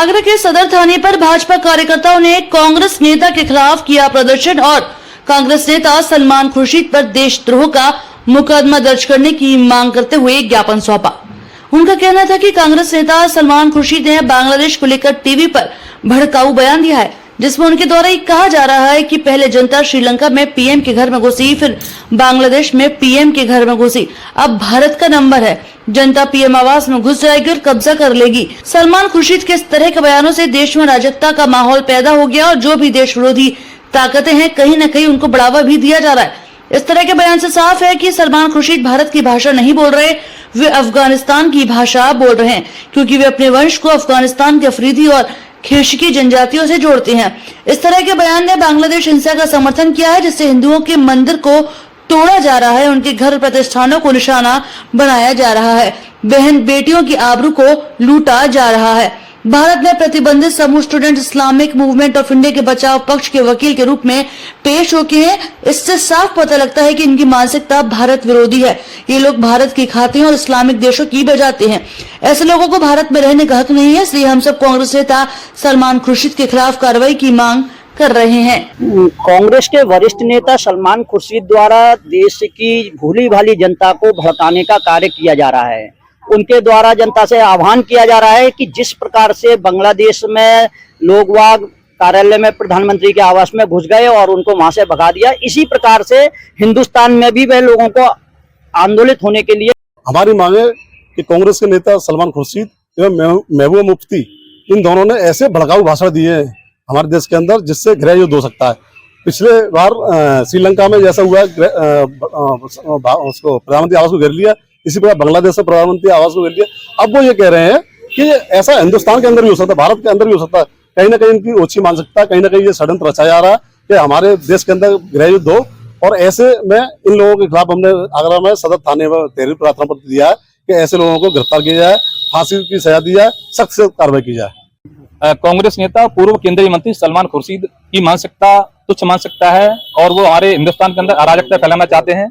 आगरा के सदर थाने पर भाजपा कार्यकर्ताओं ने कांग्रेस नेता के खिलाफ किया प्रदर्शन और कांग्रेस नेता सलमान खुर्शीद पर देशद्रोह का मुकदमा दर्ज करने की मांग करते हुए ज्ञापन सौंपा। उनका कहना था कि कांग्रेस नेता सलमान खुर्शीद ने बांग्लादेश को लेकर टीवी पर भड़काऊ बयान दिया है, जिसमें उनके द्वारा ये कहा जा रहा है कि पहले जनता श्रीलंका में पीएम के घर में घुसी, फिर बांग्लादेश में पीएम के घर में घुसी, अब भारत का नंबर है, जनता पीएम आवास में घुस जाएगी और कब्जा कर लेगी। सलमान खुर्शीद के इस तरह के बयानों से देश में अराजकता का माहौल पैदा हो गया और जो भी देश विरोधी ताकतें हैं कहीं न कहीं उनको बढ़ावा भी दिया जा रहा है। इस तरह के बयान से साफ है कि सलमान खुर्शीद भारत की भाषा नहीं बोल रहे, वे अफगानिस्तान की भाषा बोल रहे हैं, क्योंकि वे अपने वंश को अफगानिस्तान के अफरीदी और खिलशिकी जनजातियों से जोड़ते हैं। इस तरह के बयान ने बांग्लादेश हिंसा का समर्थन किया है, जिससे हिंदुओं के मंदिर को तोड़ा जा रहा है, उनके घर प्रतिष्ठानों को निशाना बनाया जा रहा है, बहन बेटियों की आबरू को लूटा जा रहा है। भारत ने प्रतिबंधित समूह student Islamic movement of India के बचाव पक्ष के वकील के रूप में पेश होके हैं। इससे साफ पता लगता है कि इनकी मानसिकता भारत विरोधी है। ये लोग भारत की खाते हैं और इस्लामिक देशों की बजाते हैं। ऐसे लोगों को भारत में रहने का हक नहीं है, इसलिए हम सब कांग्रेस नेता सलमान खुर्शीद के खिलाफ कार्रवाई की मांग कर रहे हैं। कांग्रेस के वरिष्ठ नेता सलमान खुर्शीद द्वारा देश की भोली भाली जनता को भड़काने का कार्य किया जा रहा है। उनके द्वारा जनता से आह्वान किया जा रहा है कि जिस प्रकार से बांग्लादेश में लोग वाग कार्यालय में प्रधानमंत्री के आवास में घुस गए और उनको वहां से भगा दिया, इसी प्रकार से हिंदुस्तान में भी वह लोगों को आंदोलित होने के लिए हमारी मांग है कि कांग्रेस के नेता सलमान खुर्शीद एवं महबूबा मुफ्ती इन दोनों ने ऐसे भड़काऊ भाषण दिए हैं हमारे देश के अंदर, जिससे गृह युद्ध हो सकता है। पिछले बार श्रीलंका में जैसा हुआ उसको प्रधानमंत्री आवास को घेर लिया, इसी प्रकार बांग्लादेश में प्रधानमंत्री आवास को घेर लिया। अब वो ये कह रहे हैं कि ऐसा हिंदुस्तान के अंदर भी हो सकता है, भारत के अंदर भी हो सकता है। कहीं ना कहीं इनकी ओछी मानसिकता, कहीं ना कहीं ये षड्यंत्र रचा जा रहा है कि हमारे देश के अंदर गृह युद्ध हो। और ऐसे में इन लोगों के खिलाफ हमने आगरा में सदर थाने में तहरीर प्रार्थना पत्र दिया है कि ऐसे लोगों को गिरफ्तार किया जाए, फांसी की सजा दी जाए, सख्त से कार्रवाई की जाए। कांग्रेस नेता पूर्व केंद्रीय मंत्री सलमान खुर्शीद की मानसिकता तुच्छ मानसिकता है और वो हमारे हिंदुस्तान के अंदर अराजकता फैलाना चाहते हैं,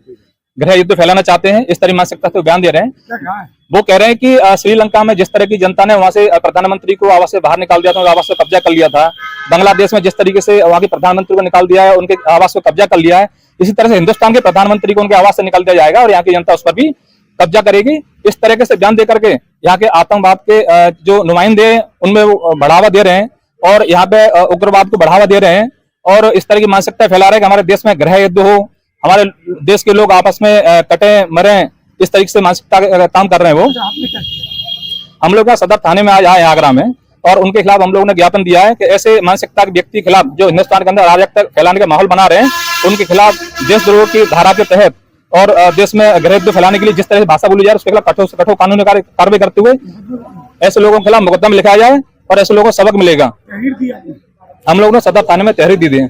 गृह युद्ध फैलाना चाहते हैं। इस तरह मानसिकता से बयान दे रहे हैं। वो कह रहे हैं कि श्रीलंका में जिस तरह की जनता ने वहां से प्रधानमंत्री को आवास से बाहर निकाल दिया था, आवास से कब्जा कर लिया था, बांग्लादेश में जिस तरीके से वहां के प्रधानमंत्री को निकाल दिया है, उनके आवास को कब्जा कर लिया है, इसी तरह से हिंदुस्तान के प्रधानमंत्री को उनके आवास से निकाल दिया जाएगा और यहाँ की जनता उस पर भी कब्जा करेगी। इस तरह से बयान देकर के यहाँ के आतंकवाद के जो नुमाइंदे उनमें वो बढ़ावा दे रहे हैं और यहाँ पे उग्रवाद को बढ़ावा दे रहे हैं और इस तरह की मानसिकता फैला रहे हैं कि हमारे देश में गृह युद्ध हो, हमारे देश के लोग आपस में कटे मरे, इस तरीके से मानसिकता काम कर रहे हैं। वो हम लोग सदर थाने में आज आए आगरा में और उनके खिलाफ हम लोगों ने ज्ञापन दिया है कि ऐसे मानसिकता के व्यक्ति के खिलाफ जो हिंदुस्तान के अंदर अराजकता फैलाने का माहौल बना रहे हैं, उनके खिलाफ देशद्रोह की धारा के तहत और देश में गृह युद्ध फैलाने के लिए जिस तरह से भाषा बोली जा रही है उसके खिलाफ कठोर से कठोर कानूनी कार्रवाई करते हुए ऐसे लोगों के खिलाफ मुकदमा लिखाया जाए और ऐसे लोगों को सबक मिलेगा। हम लोगों ने सदर थाने में तहरीर दी है।